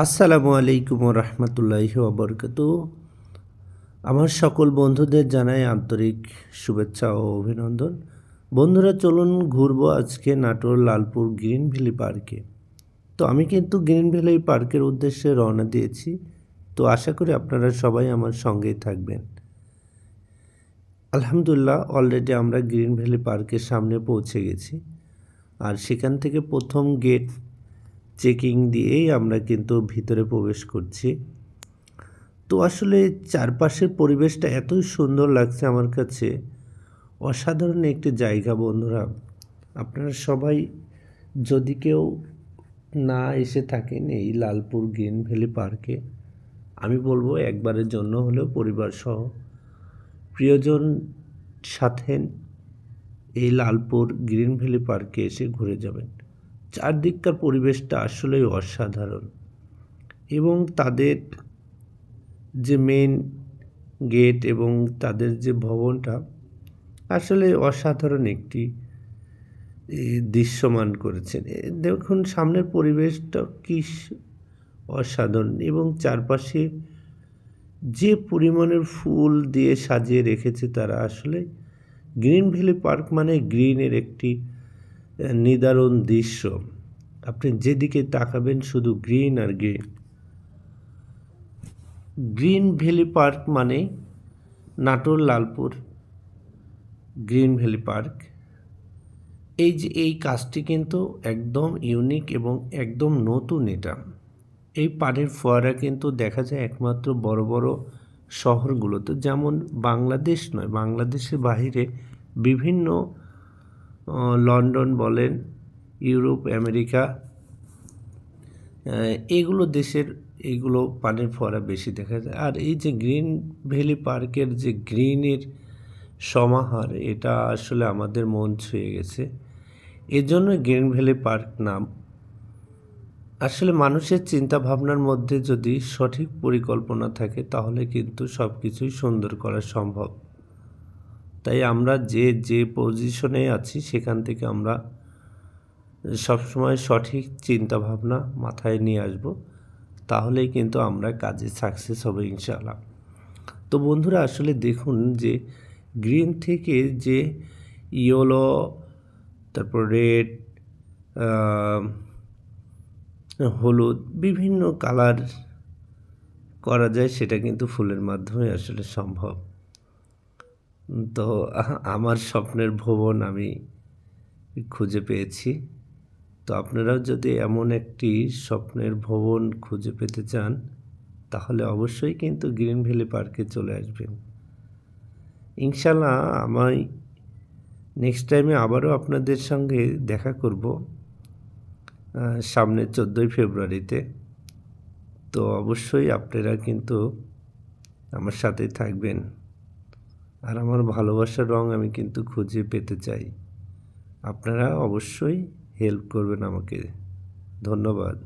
আসসালামু আলাইকুম রহমতুল্লাহি ওবরকাতুহ। আমার সকল বন্ধুদের জানাই আন্তরিক শুভেচ্ছা ও অভিনন্দন। বন্ধুরা, চলুন ঘুরবো আজকে নাটোর লালপুর গ্রিন ভ্যালি পার্কে। তো আমি কিন্তু গ্রিন ভ্যালি পার্কের উদ্দেশ্যে রওনা দিয়েছি। তো আশা করি আপনারা সবাই আমার সঙ্গেই থাকবেন। আলহামদুলিল্লাহ, অলরেডি আমরা গ্রিন ভ্যালি পার্কের সামনে পৌঁছে গেছি। আর সেখান থেকে প্রথম গেট চেকিং দিয়েই আমরা কিন্তু ভিতরে প্রবেশ করছি। তো আসলে চারপাশের পরিবেশটা এতই সুন্দর লাগছে আমার কাছে, অসাধারণ একটি জায়গা। বন্ধুরা, আপনারা সবাই যদি কেউ না এসে থাকেন এই লালপুর গ্রিন ভ্যালি পার্কে, আমি বলবো একবারের জন্য হলেও পরিবার সহ প্রিয়জন সাথে এই লালপুর গ্রিন ভ্যালি পার্কে এসে ঘুরে যাবেন। চারদিককার পরিবেশটা আসলেই অসাধারণ এবং তাদের যে মেন গেট এবং তাদের যে ভবনটা আসলে অসাধারণ একটি দৃশ্যমান করেছেন। দেখুন সামনের পরিবেশটা কি অসাধারণ এবং চারপাশে যে পরিমাণের ফুল দিয়ে সাজিয়ে রেখেছে তারা। আসলে গ্রিন ভ্যালি পার্ক মানে গ্রিনের একটি নিদারুণ দৃশ্য। আপনি যেদিকে তাকাবেন শুধু গ্রিন আর গ্রিন। গ্রিন ভ্যালি পার্ক মানে Natore Lalpur green valley park. এই কাজটি কিন্তু একদম ইউনিক এবং একদম নতুন। এই পানির ফোয়ারা কিন্তু দেখা যায় একমাত্র বড় বড় শহরগুলোতে, যেমন বাংলাদেশ নয়, বাংলাদেশের বাইরে বিভিন্ন লন্ডন বলেন, ইউরোপ, আমেরিকা, এগুলো দেশের এইগুলো পানির ফোয়ারা বেশি দেখা যায়। আর এই যে গ্রিন ভ্যালি পার্কের যে গ্রিনের সমাহার, এটা আসলে আমাদের মন ছুঁয়ে গেছে। এজন্য গ্রিন ভ্যালি পার্ক নাম। আসলে মানুষের চিন্তা ভাবনার মধ্যে যদি সঠিক পরিকল্পনা থাকে তাহলে কিন্তু সব কিছুই সুন্দর করা সম্ভব। তাই আমরা যে পজিশনে আছি সেখান থেকে আমরা সবসময় সঠিক চিন্তা ভাবনা মাথায় নিয়ে আসব, তাহলেই কিন্তু আমরা কাজে সাকসেস হবে ইনশাআল্লাহ। তো বন্ধুরা, আসলে দেখুন যে গ্রিন থেকে যে ইয়েলো, তারপর রেড, হলুদ, বিভিন্ন কালার করা যায়, সেটা কিন্তু ফুলের মাধ্যমে আসলে সম্ভব। তো আমার স্বপ্নের ভবন আমি খুঁজে পেয়েছি। তো আপনারাও যদি এমন একটি স্বপ্নের ভবন খুঁজে পেতে চান তাহলে অবশ্যই কিন্তু গ্রিন ভ্যালি পার্কে চলে আসবেন ইনশাল্লাহ। আমি নেক্সট টাইমে আবারও আপনাদের সঙ্গে দেখা করব সামনে 14ই ফেব্রুয়ারিতে। তো অবশ্যই আপনারা কিন্তু আমার সাথে থাকবেন। আর আমার ভালোবাসার রং আমি কিন্তু খুঁজে পেতে চাই। আপনারা অবশ্যই হেল্প করবেন আমাকে। ধন্যবাদ।